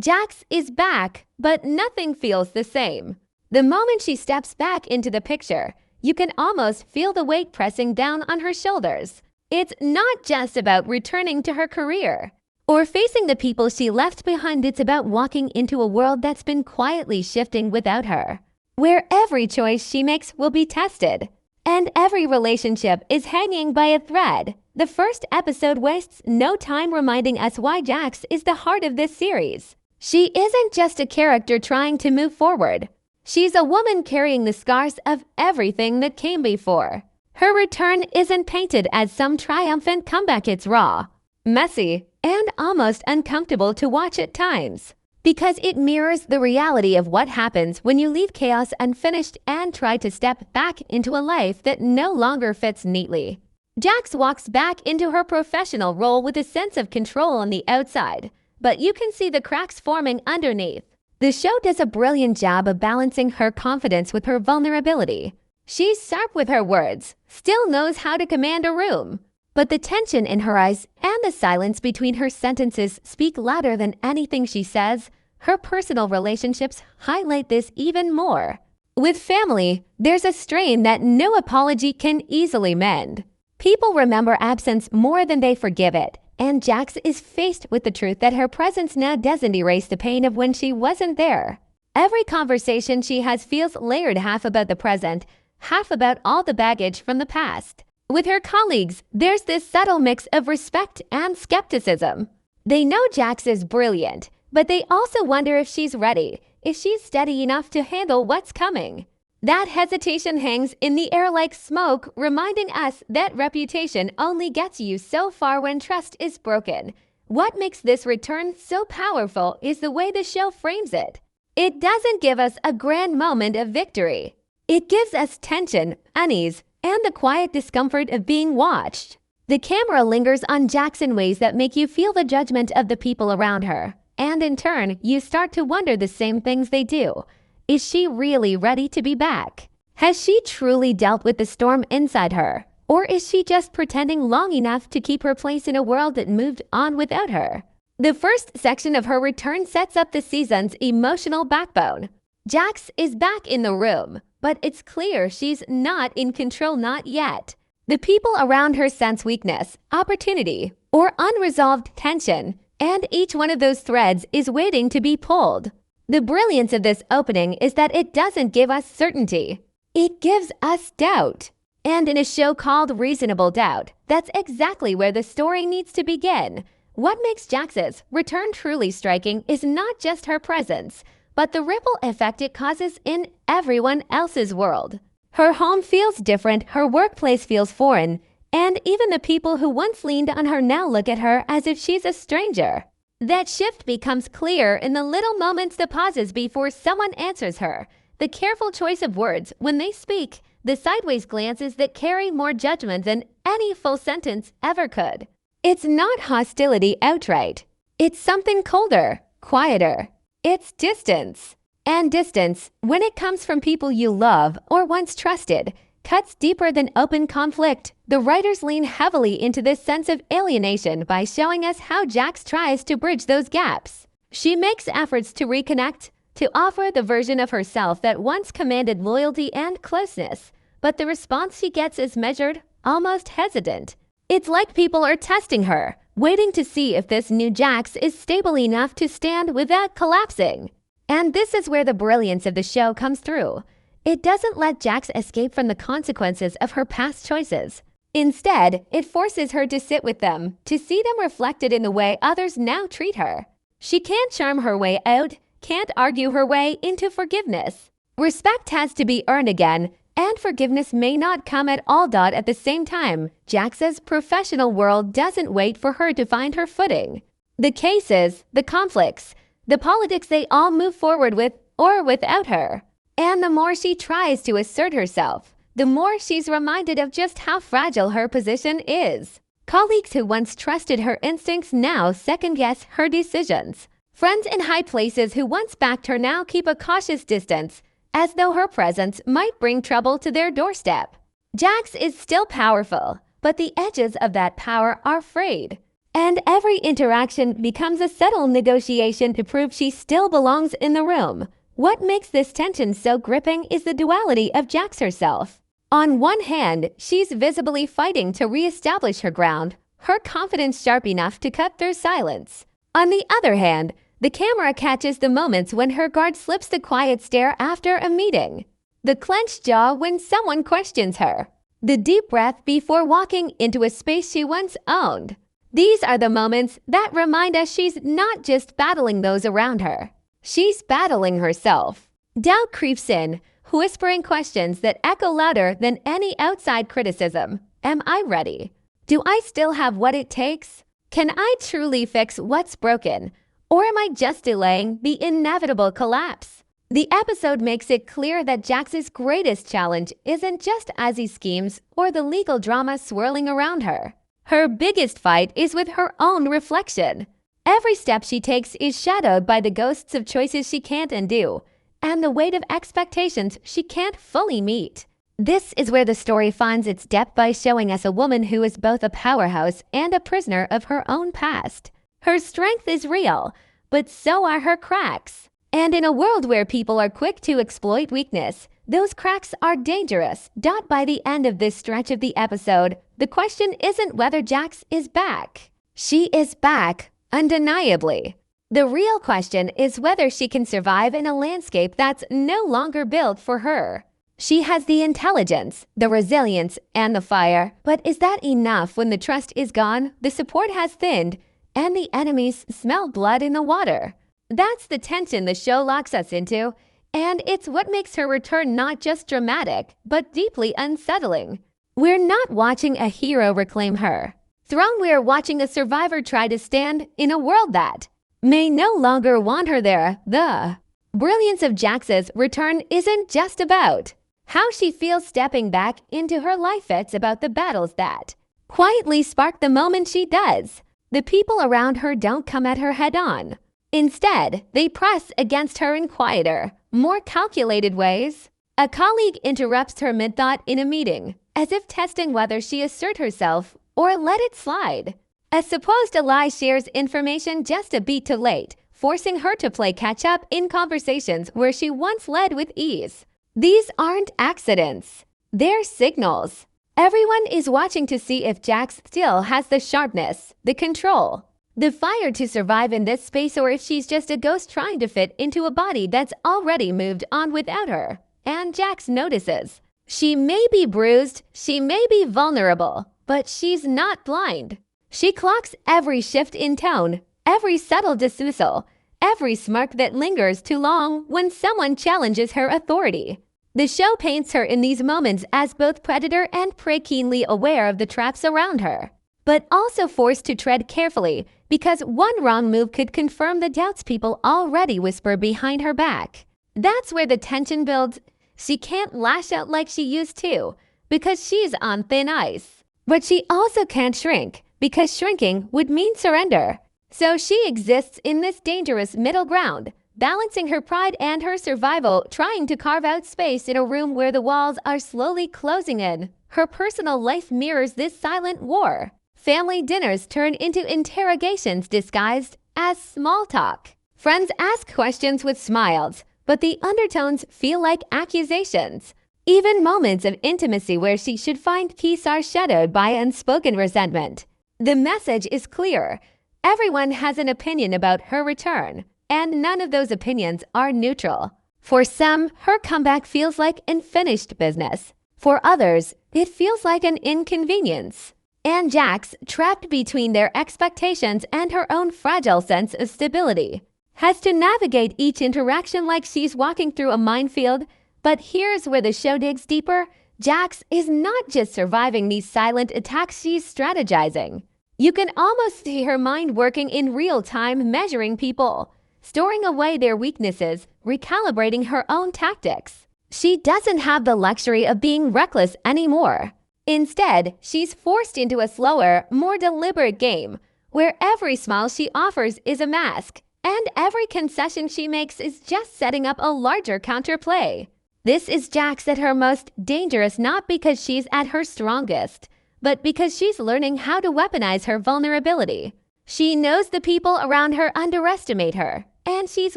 Jax is back, but nothing feels the same. The moment she steps back into the picture, you can almost feel the weight pressing down on her shoulders. It's not just about returning to her career or facing the people she left behind. It's about walking into a world that's been quietly shifting without her, where every choice she makes will be tested, and every relationship is hanging by a thread. The first episode wastes no time reminding us why Jax is the heart of this series. She isn't just a character trying to move forward. She's a woman carrying the scars of everything that came before. Her return isn't painted as some triumphant comeback. It's raw, messy, and almost uncomfortable to watch at times, because it mirrors the reality of what happens when you leave chaos unfinished and try to step back into a life that no longer fits neatly. Jax walks back into her professional role with a sense of control on the outside, but you can see the cracks forming underneath. The show does a brilliant job of balancing her confidence with her vulnerability. She's sharp with her words, still knows how to command a room, but the tension in her eyes and the silence between her sentences speak louder than anything she says. Her personal relationships highlight this even more. With family, there's a strain that no apology can easily mend. People remember absence more than they forgive it, and Jax is faced with the truth that her presence now doesn't erase the pain of when she wasn't there. Every conversation she has feels layered, half about the present, half about all the baggage from the past. With her colleagues, there's this subtle mix of respect and skepticism. They know Jax is brilliant, but they also wonder if she's ready, if she's steady enough to handle what's coming. That hesitation hangs in the air like smoke, reminding us that reputation only gets you so far when trust is broken. What makes this return so powerful is the way the show frames it. It doesn't give us a grand moment of victory. It gives us tension, unease, and the quiet discomfort of being watched. The camera lingers on Jax in ways that make you feel the judgment of the people around her, and in turn, you start to wonder the same things they do. Is she really ready to be back? Has she truly dealt with the storm inside her? Or is she just pretending long enough to keep her place in a world that moved on without her? The first section of her return sets up the season's emotional backbone. Jax is back in the room, but it's clear she's not in control, not yet. The people around her sense weakness, opportunity, or unresolved tension, and each one of those threads is waiting to be pulled. The brilliance of this opening is that it doesn't give us certainty. It gives us doubt. And in a show called Reasonable Doubt, that's exactly where the story needs to begin. What makes Jax's return truly striking is not just her presence, but the ripple effect it causes in everyone else's world. Her home feels different, her workplace feels foreign, and even the people who once leaned on her now look at her as if she's a stranger. That shift becomes clear in the little moments, the pauses before someone answers her, the careful choice of words when they speak, the sideways glances that carry more judgment than any full sentence ever could. It's not hostility outright. It's something colder, quieter. It's distance. And distance, when it comes from people you love or once trusted, cuts deeper than open conflict. The writers lean heavily into this sense of alienation by showing us how Jax tries to bridge those gaps. She makes efforts to reconnect, to offer the version of herself that once commanded loyalty and closeness, but the response she gets is measured, almost hesitant. It's like people are testing her, waiting to see if this new Jax is stable enough to stand without collapsing. And this is where the brilliance of the show comes through. It doesn't let Jax escape from the consequences of her past choices. Instead, it forces her to sit with them, to see them reflected in the way others now treat her. She can't charm her way out, can't argue her way into forgiveness. Respect has to be earned again, and forgiveness may not come at all. At the same time, Jax's professional world doesn't wait for her to find her footing. The cases, the conflicts, the politics, they all move forward with or without her. And the more she tries to assert herself, the more she's reminded of just how fragile her position is. Colleagues who once trusted her instincts now second-guess her decisions. Friends in high places who once backed her now keep a cautious distance, as though her presence might bring trouble to their doorstep. Jax is still powerful, but the edges of that power are frayed. And every interaction becomes a subtle negotiation to prove she still belongs in the room. What makes this tension so gripping is the duality of Jax herself. On one hand, she's visibly fighting to re-establish her ground, her confidence sharp enough to cut through silence. On the other hand, the camera catches the moments when her guard slips the quiet stare after a meeting, the clenched jaw when someone questions her, the deep breath before walking into a space she once owned. These are the moments that remind us she's not just battling those around her. She's battling herself. Doubt creeps in, whispering questions that echo louder than any outside criticism. Am I ready? Do I still have what it takes? Can I truly fix what's broken? Or am I just delaying the inevitable collapse? The episode makes it clear that Jax's greatest challenge isn't just Ozzie's schemes or the legal drama swirling around her. Her biggest fight is with her own reflection. Every step she takes is shadowed by the ghosts of choices she can't undo, and the weight of expectations she can't fully meet. This is where the story finds its depth by showing us a woman who is both a powerhouse and a prisoner of her own past. Her strength is real, but so are her cracks. And in a world where people are quick to exploit weakness, those cracks are dangerous. By the end of this stretch of the episode, the question isn't whether Jax is back. She is back, undeniably. The real question is whether she can survive in a landscape that's no longer built for her. She has the intelligence, the resilience, and the fire, but is that enough when the trust is gone, the support has thinned, and the enemies smell blood in the water? That's the tension the show locks us into, and it's what makes her return not just dramatic, but deeply unsettling. We're not watching a hero reclaim her. We're watching a survivor try to stand in a world that may no longer want her there. The brilliance of Jax's return isn't just about how she feels stepping back into her life. It's about the battles that quietly spark the moment she does. The people around her don't come at her head on. Instead, they press against her in quieter, more calculated ways. A colleague interrupts her mid-thought in a meeting, as if testing whether she assert herself or let it slide. A supposed ally shares information just a beat too late, forcing her to play catch-up in conversations where she once led with ease. These aren't accidents. They're signals. Everyone is watching to see if Jax still has the sharpness, the control, the fire to survive in this space, or if she's just a ghost trying to fit into a body that's already moved on without her. And Jax notices. She may be bruised, she may be vulnerable, but she's not blind. She clocks every shift in tone, every subtle dismissal, every smirk that lingers too long when someone challenges her authority. The show paints her in these moments as both predator and prey, keenly aware of the traps around her, but also forced to tread carefully because one wrong move could confirm the doubts people already whisper behind her back. That's where the tension builds. She can't lash out like she used to because she's on thin ice. But she also can't shrink because shrinking would mean surrender. So she exists in this dangerous middle ground, balancing her pride and her survival, trying to carve out space in a room where the walls are slowly closing in. Her personal life mirrors this silent war. Family dinners turn into interrogations disguised as small talk. Friends ask questions with smiles, but the undertones feel like accusations. Even moments of intimacy where she should find peace are shadowed by unspoken resentment. The message is clear. Everyone has an opinion about her return, and none of those opinions are neutral. For some, her comeback feels like unfinished business. For others, it feels like an inconvenience. And Jax, trapped between their expectations and her own fragile sense of stability, has to navigate each interaction like she's walking through a minefield. But here's where the show digs deeper. Jax is not just surviving these silent attacks, she's strategizing. You can almost see her mind working in real time, measuring people, storing away their weaknesses, recalibrating her own tactics. She doesn't have the luxury of being reckless anymore. Instead, she's forced into a slower, more deliberate game, where every smile she offers is a mask, and every concession she makes is just setting up a larger counterplay. This is Jax at her most dangerous, not because she's at her strongest, but because she's learning how to weaponize her vulnerability. She knows the people around her underestimate her, and she's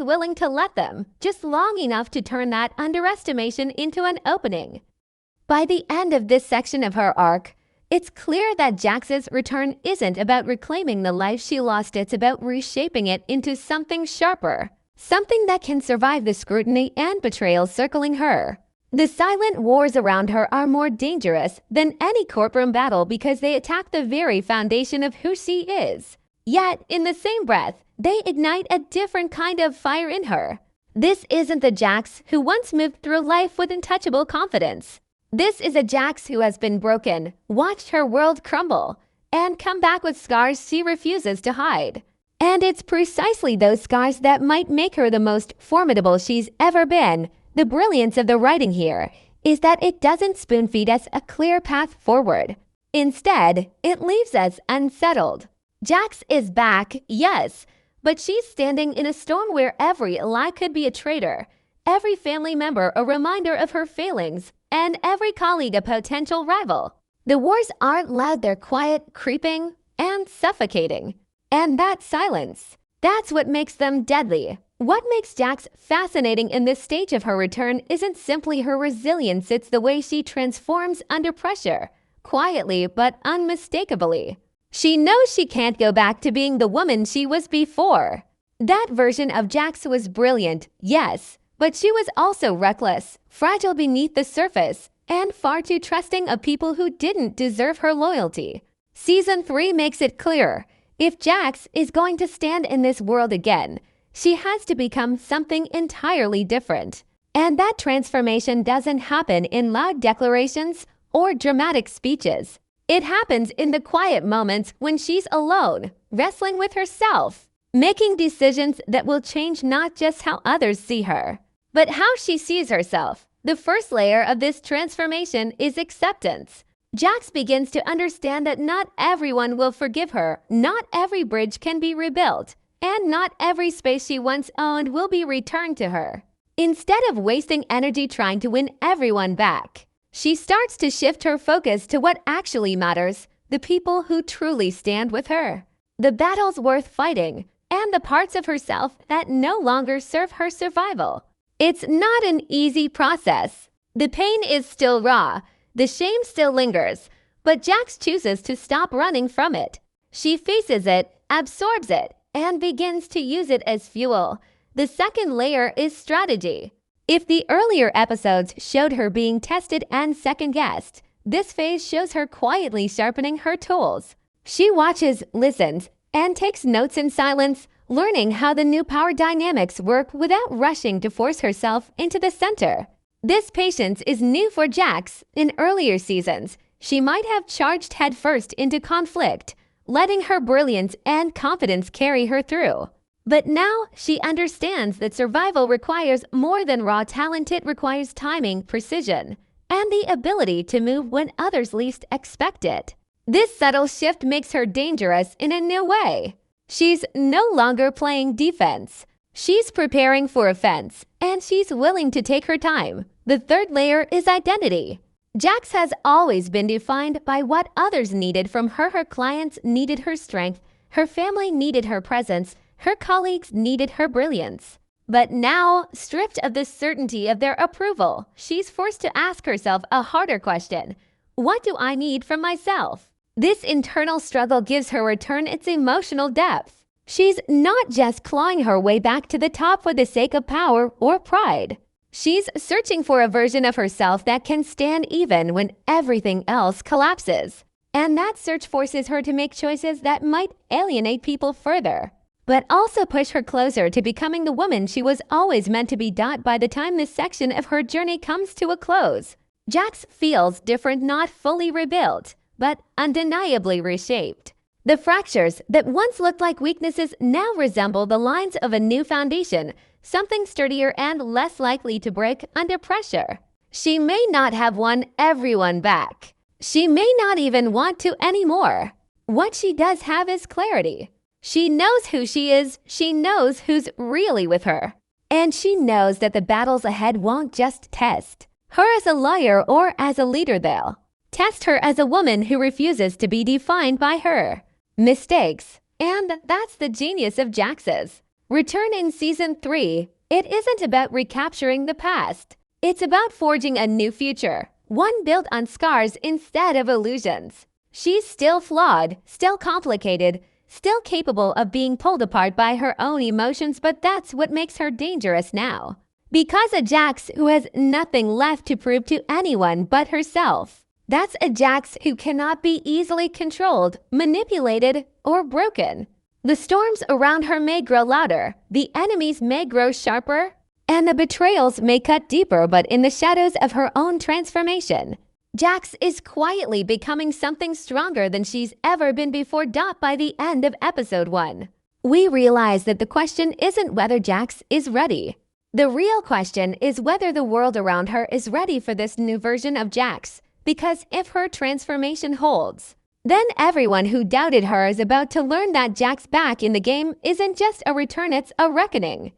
willing to let them, just long enough to turn that underestimation into an opening. By the end of this section of her arc, it's clear that Jax's return isn't about reclaiming the life she lost, it's about reshaping it into something sharper, something that can survive the scrutiny and betrayal circling her. The silent wars around her are more dangerous than any courtroom battle because they attack the very foundation of who she is. Yet, in the same breath, they ignite a different kind of fire in her. This isn't the Jax who once moved through life with untouchable confidence. This is a Jax who has been broken, watched her world crumble, and come back with scars she refuses to hide. And it's precisely those scars that might make her the most formidable she's ever been. The brilliance of the writing here is that it doesn't spoon-feed us a clear path forward. Instead, it leaves us unsettled. Jax is back, yes, but she's standing in a storm where every lie could be a traitor, every family member a reminder of her failings, and every colleague a potential rival. The wars aren't loud, they're quiet, creeping, and suffocating. And that silence, that's what makes them deadly. What makes Jax fascinating in this stage of her return isn't simply her resilience, it's the way she transforms under pressure, quietly but unmistakably. She knows she can't go back to being the woman she was before. That version of Jax was brilliant, yes, but she was also reckless, fragile beneath the surface, and far too trusting of people who didn't deserve her loyalty. Season 3 makes it clear, if Jax is going to stand in this world again, she has to become something entirely different. And that transformation doesn't happen in loud declarations or dramatic speeches. It happens in the quiet moments when she's alone, wrestling with herself, making decisions that will change not just how others see her, but how she sees herself. The first layer of this transformation is acceptance. Jax begins to understand that not everyone will forgive her, not every bridge can be rebuilt, and not every space she once owned will be returned to her. Instead of wasting energy trying to win everyone back, she starts to shift her focus to what actually matters, the people who truly stand with her, the battles worth fighting, and the parts of herself that no longer serve her survival. It's not an easy process. The pain is still raw, the shame still lingers, but Jax chooses to stop running from it. She faces it, absorbs it, and begins to use it as fuel. The second layer is strategy. If the earlier episodes showed her being tested and second-guessed, this phase shows her quietly sharpening her tools. She watches, listens, and takes notes in silence, learning how the new power dynamics work without rushing to force herself into the center. This patience is new for Jax. In earlier seasons, she might have charged headfirst into conflict, letting her brilliance and confidence carry her through. But now she understands that survival requires more than raw talent. It requires timing, precision, and the ability to move when others least expect it. This subtle shift makes her dangerous in a new way. She's no longer playing defense. She's preparing for offense, and she's willing to take her time. The third layer is identity. Jax has always been defined by what others needed from her. Her clients needed her strength, her family needed her presence, her colleagues needed her brilliance. But now, stripped of the certainty of their approval, she's forced to ask herself a harder question. What do I need from myself? This internal struggle gives her return its emotional depth. She's not just clawing her way back to the top for the sake of power or pride. She's searching for a version of herself that can stand even when everything else collapses. And that search forces her to make choices that might alienate people further, but also push her closer to becoming the woman she was always meant to be. By the time this section of her journey comes to a close, Jax feels different, not fully rebuilt, but undeniably reshaped. The fractures that once looked like weaknesses now resemble the lines of a new foundation, something sturdier and less likely to break under pressure. She may not have won everyone back. She may not even want to anymore. What she does have is clarity. She knows who she is, she knows who's really with her. And she knows that the battles ahead won't just test her as a lawyer or as a leader, they'll test her as a woman who refuses to be defined by her mistakes, And that's the genius of Jax's return in Season 3. It isn't about recapturing the past. It's about forging a new future, one built on scars instead of illusions. She's still flawed, still complicated, still capable of being pulled apart by her own emotions, but that's what makes her dangerous now. Because a Jax who has nothing left to prove to anyone but herself. That's a Jax who cannot be easily controlled, manipulated, or broken. The storms around her may grow louder, the enemies may grow sharper, and the betrayals may cut deeper, but in the shadows of her own transformation, Jax is quietly becoming something stronger than she's ever been before. By the end of episode 1, we realize that the question isn't whether Jax is ready. The real question is whether the world around her is ready for this new version of Jax. Because if her transformation holds, then everyone who doubted her is about to learn that Jax back in the game isn't just a return, it's a reckoning.